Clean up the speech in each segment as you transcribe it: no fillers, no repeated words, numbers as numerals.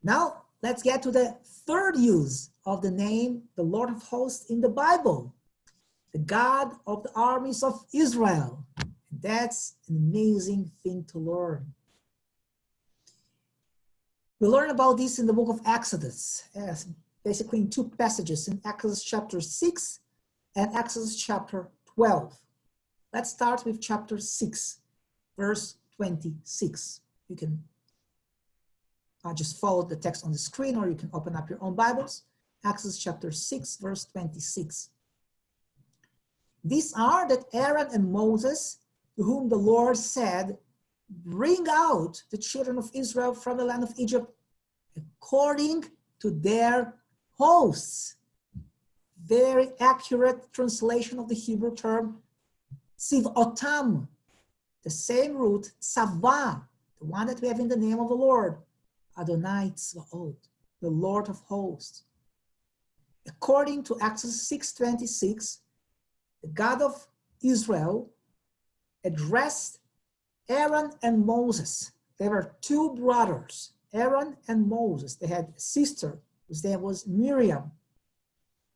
Now, let's get to the third use of the name, the Lord of Hosts in the Bible, the God of the armies of Israel. That's an amazing thing to learn. We learn about this in the book of Exodus, basically in two passages, in Exodus chapter 6 and Exodus chapter 12. Let's start with chapter 6, verse 26. You can just follow the text on the screen, or you can open up your own Bibles. Exodus chapter 6, verse 26. These are that Aaron and Moses, to whom the Lord said, bring out the children of Israel from the land of Egypt according to their hosts. Very accurate translation of the Hebrew term Tziv'otam, the same root, Tzava, the one that we have in the name of the Lord, Adonai Tzvaot, the Lord of hosts. According to Exodus 6:26, the God of Israel addressed Aaron and Moses. There were two brothers, Aaron and Moses. They had a sister whose name was Miriam.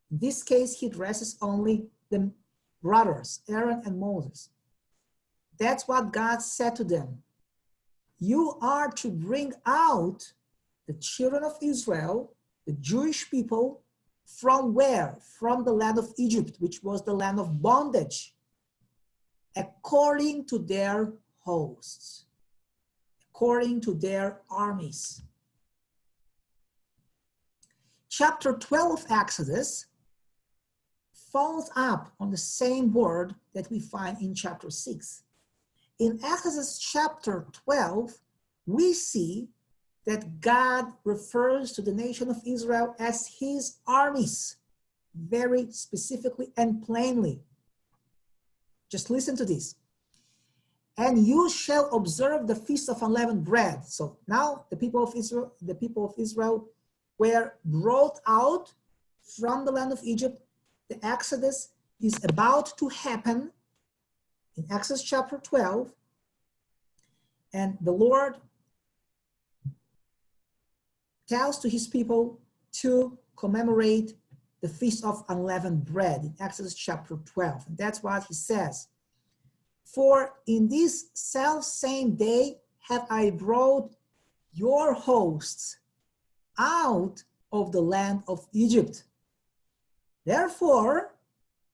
In this case, he addresses only the brothers, Aaron and Moses. That's what God said to them. You are to bring out the children of Israel, the Jewish people, from where? From the land of Egypt, which was the land of bondage, according to their hosts, according to their armies. Chapter 12 of Exodus follows up on the same word that we find in chapter 6. In Exodus chapter 12, we see that God refers to the nation of Israel as his armies, very specifically and plainly. Just listen to this. And you shall observe the feast of unleavened bread. So now the people of Israel were brought out from the land of Egypt. The Exodus is about to happen in Exodus chapter 12. And the Lord tells to his people to commemorate the Feast of Unleavened Bread in Exodus chapter 12. And that's what he says. For in this self-same day have I brought your hosts out of the land of Egypt. Therefore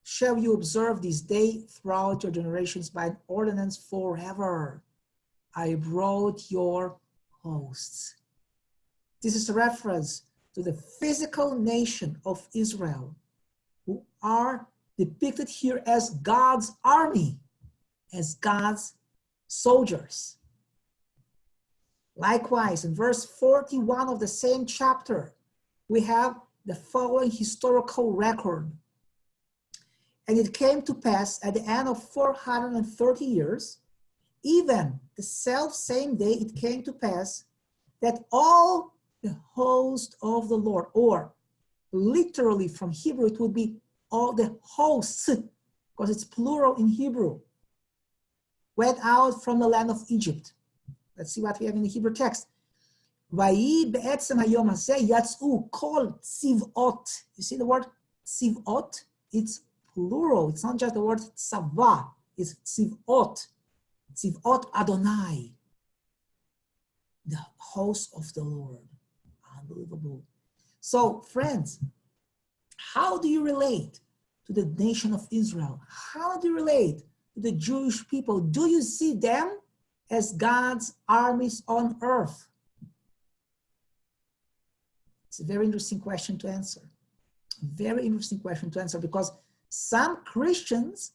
shall you observe this day throughout your generations by an ordinance forever. I brought your hosts. This is a reference to the physical nation of Israel, who are depicted here as God's army, as God's soldiers. Likewise, in verse 41 of the same chapter, we have the following historical record. And it came to pass at the end of 430 years, even the self-same day it came to pass, that all the host of the Lord, or literally from Hebrew, it would be all the hosts, because it's plural in Hebrew, went out from the land of Egypt. Let's see what we have in the Hebrew text. ויהי בעצם היום הזה יצאו כל צבאות. You see the word צבאות? It's plural. It's not just the word צבא. It's צבאות. צבאות Adonai. The host of the Lord. Unbelievable. So, friends, how do you relate to the nation of Israel? How do you relate to the Jewish people? Do you see them as God's armies on earth? It's a very interesting question to answer. Very interesting question to answer, because some Christians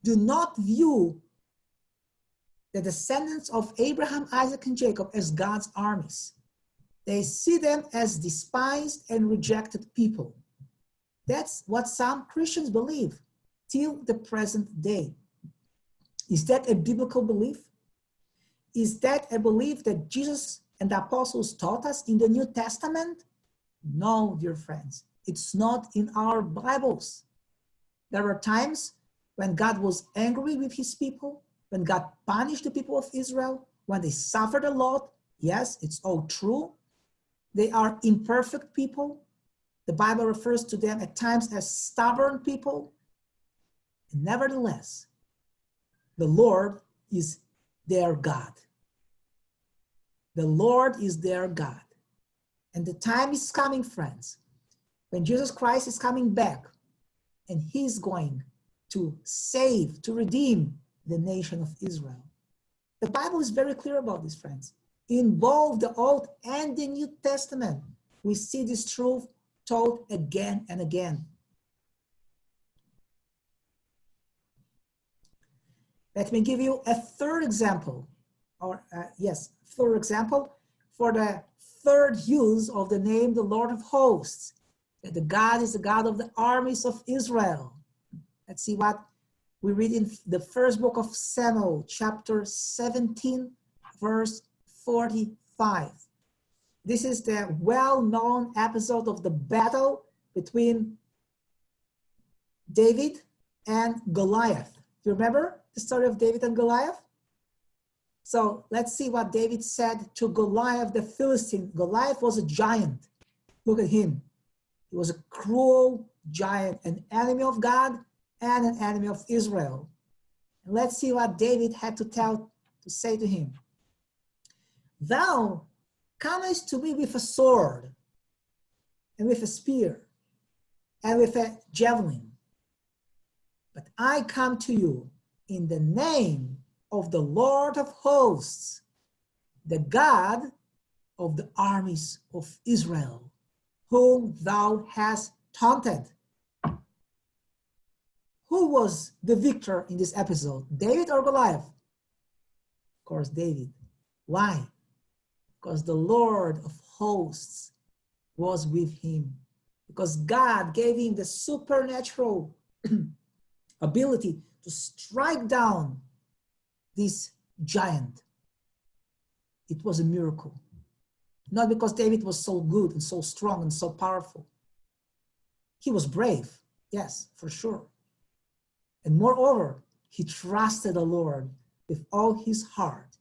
do not view the descendants of Abraham, Isaac, and Jacob as God's armies. They see them as despised and rejected people. That's what some Christians believe till the present day. Is that a biblical belief? Is that a belief that Jesus and the apostles taught us in the New Testament? No, dear friends, it's not in our Bibles. There were times when God was angry with his people, when God punished the people of Israel, when they suffered a lot. Yes, it's all true. They are imperfect people. The Bible refers to them at times as stubborn people. And nevertheless, the Lord is their God. The Lord is their God. And the time is coming, friends, when Jesus Christ is coming back and he's going to save, to redeem the nation of Israel. The Bible is very clear about this, friends. In both the Old and the New Testament, we see this truth taught again and again. Let me give you a third example, third example for the third use of the name the Lord of Hosts, that the God is the God of the armies of Israel. Let's see what we read in the first book of Samuel, chapter 17, verse 45. This is the well-known episode of the battle between David and Goliath. Do you remember the story of David and Goliath? So let's see what David said to Goliath the Philistine. Goliath was a giant. Look at him. He was a cruel giant, an enemy of God and an enemy of Israel. And let's see what David had to say to him. Thou comest to me with a sword and with a spear and with a javelin, but I come to you in the name of the Lord of hosts, the God of the armies of Israel, whom thou hast taunted. Who was the victor in this episode, David or Goliath? Of course, David. Why? Because the Lord of hosts was with him. Because God gave him the supernatural ability to strike down this giant. It was a miracle. Not because David was so good and so strong and so powerful. He was brave, yes, for sure. And moreover, he trusted the Lord with all his heart.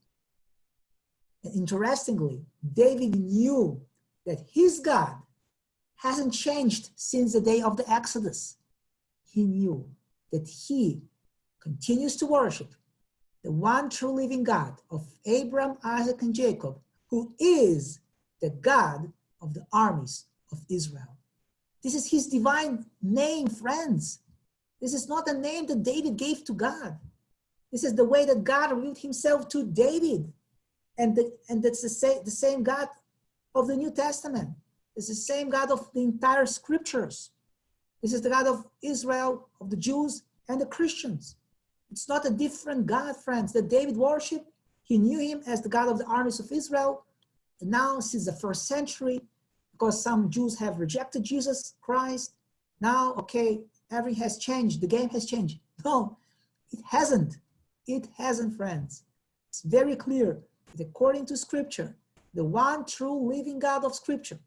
And interestingly, David knew that his God hasn't changed since the day of the Exodus. He knew that he continues to worship the one true living God of Abraham, Isaac, and Jacob, who is the God of the armies of Israel. This is his divine name, friends. This is not a name that David gave to God. This is the way that God revealed himself to David. And that's the same God of the New Testament. It's the same God of the entire scriptures. This is the God of Israel, of the Jews, and the Christians. It's not a different God, friends, that David worshiped. He knew him as the God of the armies of Israel. And now, since the first century, because some Jews have rejected Jesus Christ, now, okay, everything has changed. The game has changed. No, it hasn't. It hasn't, friends. It's very clear that according to Scripture, the one true living God of Scripture,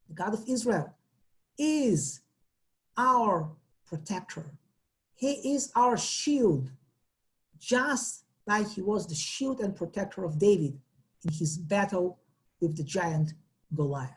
the God of Israel, is our protector. He is our shield, just like he was the shield and protector of David in his battle with the giant Goliath.